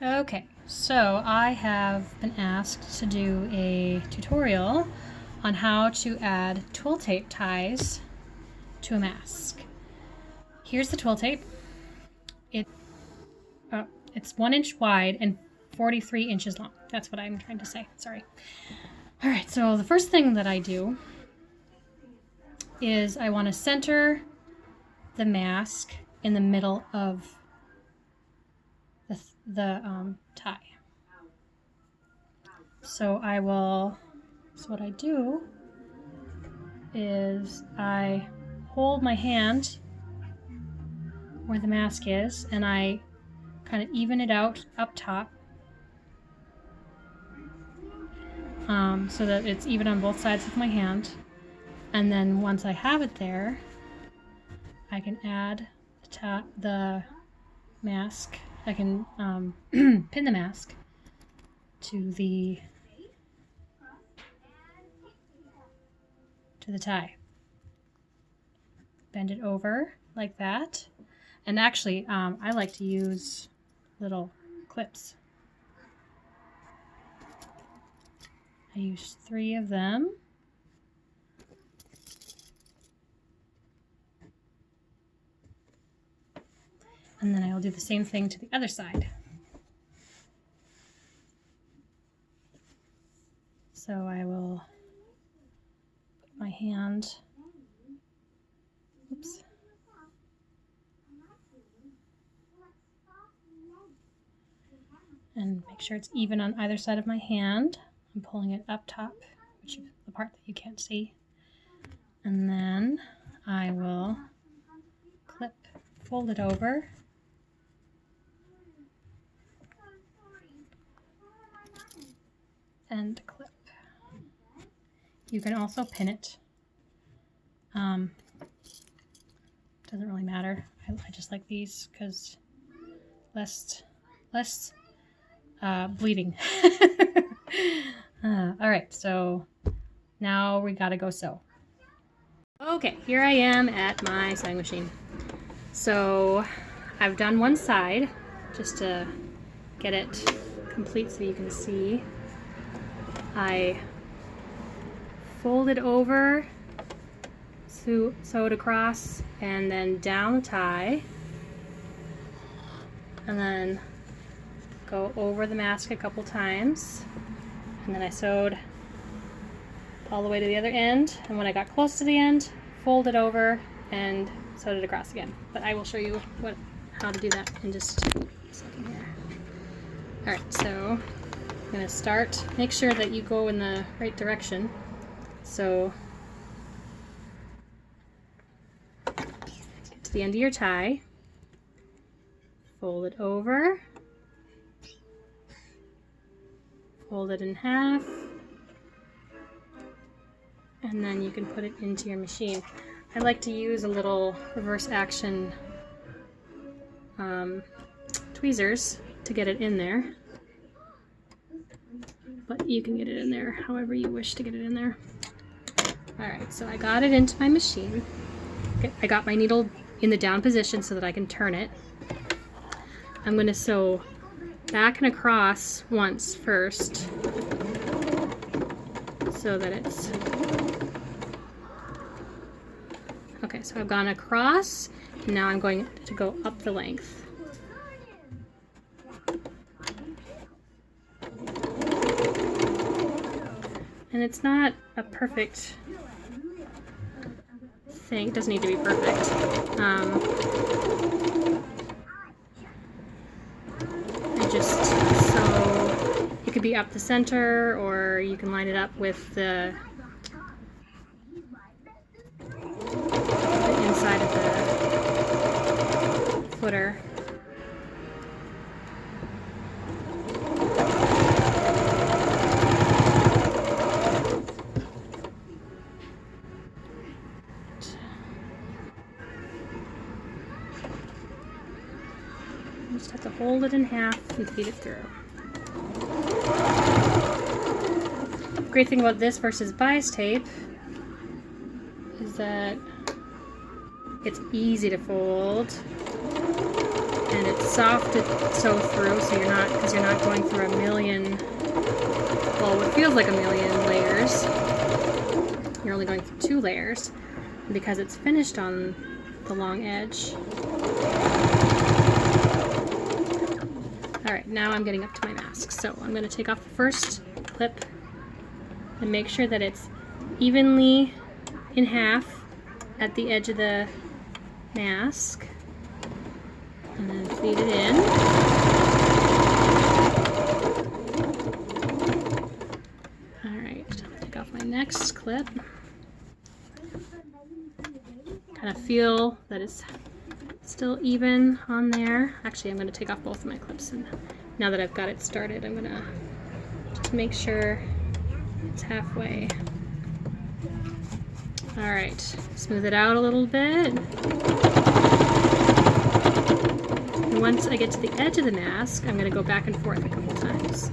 Okay, so I have been asked to do a tutorial on how to add twill tape ties to a mask. Here's the twill tape. It's 1 inch wide and 43 inches long. That's what I'm trying to say, sorry. All right, so the first thing that I do is I want to center the mask in the middle of the tie. So what I do is I hold my hand where the mask is and I kind of even it out up top so that it's even on both sides of my hand. And then once I have it there, I can add the mask. I can pin the mask to the tie. Bend it over like that. And actually, I like to use little clips. I use 3 of them. And then I will do the same thing to the other side. So I will put my hand, oops, and make sure it's even on either side of my hand. I'm pulling it up top, which is the part that you can't see. And then I will fold it over. And clip. You can also pin it. Doesn't really matter. I just like these because less bleeding. All right, so now we gotta go sew. Okay, here I am at my sewing machine. So I've done one side just to get it complete so you can see. I fold it over, sew it across, and then down the tie, and then go over the mask a couple times, and then I sewed all the way to the other end, and when I got close to the end, fold it over and sewed it across again. But I will show you how to do that in just a second here. Alright, so I'm going to start, make sure that you go in the right direction. So get to the end of your tie, fold it over, fold it in half, and then you can put it into your machine. I like to use a little reverse action tweezers to get it in there. But you can get it in there however you wish to get it in there. Alright, so I got it into my machine. Okay, I got my needle in the down position so that I can turn it. I'm going to sew back and across once first so that it's... Okay, so I've gone across, and now I'm going to go up the length. And it's not a perfect thing. It doesn't need to be perfect. I just so it could be up the center, or you can line it up with the inside of the footer. You just have to hold it in half and feed it through. The great thing about this versus bias tape is that it's easy to fold and it's soft to sew through, so because you're not going through a million, well, it feels like a million layers. You're only going through 2 layers because it's finished on the long edge. All right, now I'm getting up to my mask. So I'm going to take off the first clip and make sure that it's evenly in half at the edge of the mask, and then feed it in. All right, I'll take off my next clip. Kind of feel that it's still even on there. Actually, I'm going to take off both of my clips, and now that I've got it started, I'm going to just make sure it's halfway. All right, smooth it out a little bit. And once I get to the edge of the mask, I'm going to go back and forth a couple times.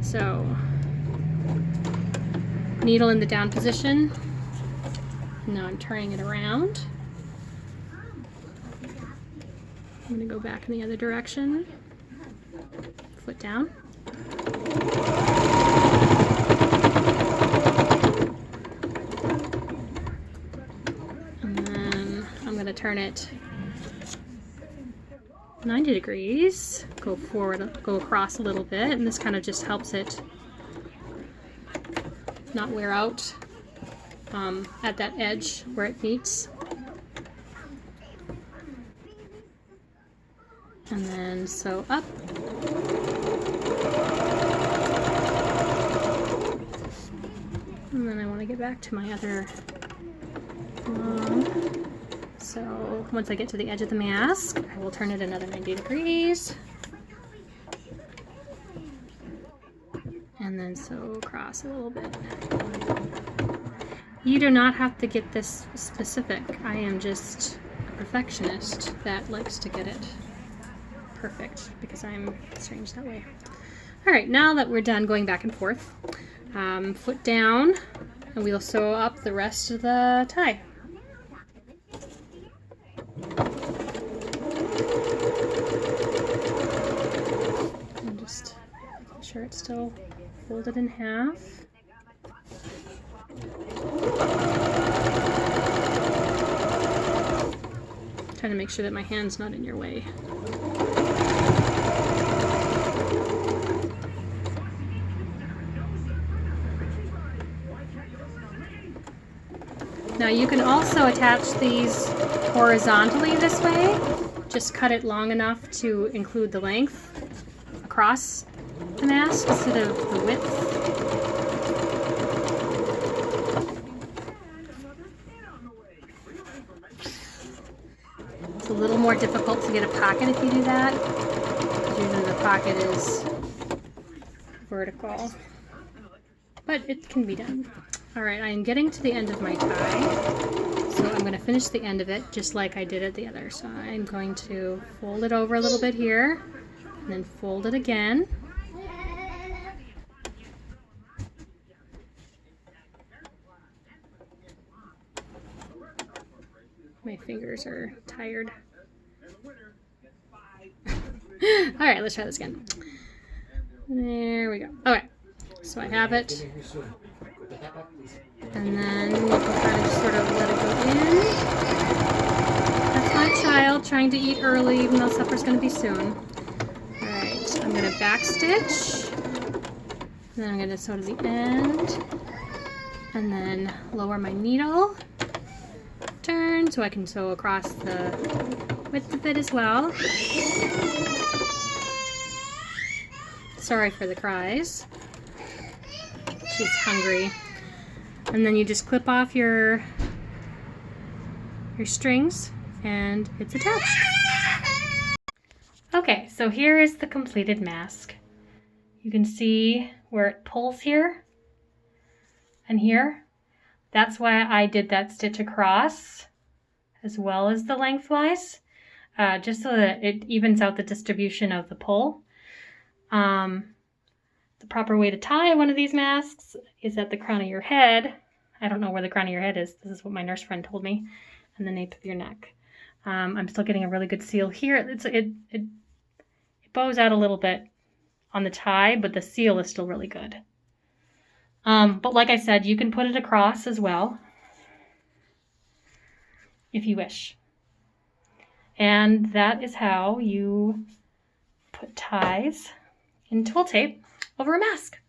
So, needle in the down position. Now I'm turning it around. I'm going to go back in the other direction. Foot down. And then I'm going to turn it 90 degrees, go forward, go across a little bit, and this kind of just helps it not wear out at that edge where it meets. And then sew up. And then I want to get back to my other one. So once I get to the edge of the mask, I will turn it another 90 degrees. And then sew across a little bit. You do not have to get this specific. I am just a perfectionist that likes to get it perfect because I'm strange that way. All right, now that we're done going back and forth, foot down, and we'll sew up the rest of the tie. And just making sure it's still folded in half. Trying to make sure that my hand's not in your way. Now you can also attach these horizontally this way. Just cut it long enough to include the length across the mask instead of the width. It's a little more difficult to get a pocket if you do that. Usually the pocket is vertical, but it can be done. All right, I am getting to the end of my tie, so I'm going to finish the end of it just like I did at the other. So I'm going to fold it over a little bit here, and then fold it again. My fingers are tired. All right, let's try this again. There we go. Okay, so I have it. And then you can kind of just sort of let it go in. That's my child trying to eat early, even though supper's going to be soon. Alright, I'm going to back stitch. Then I'm going to sew to the end. And then lower my needle. Turn so I can sew across the width of it as well. Sorry for the cries. She's hungry. And then you just clip off your strings and it's attached. Okay, so here is the completed mask. You can see where it pulls here and here. That's why I did that stitch across as well as the lengthwise, just so that it evens out the distribution of the pull. The proper way to tie one of these masks is at the crown of your head. I don't know where the crown of your head is. This is what my nurse friend told me. And the nape of your neck. I'm still getting a really good seal here. It bows out a little bit on the tie, but the seal is still really good. But like I said, you can put it across as well if you wish. And that is how you put ties in twill tape over a mask.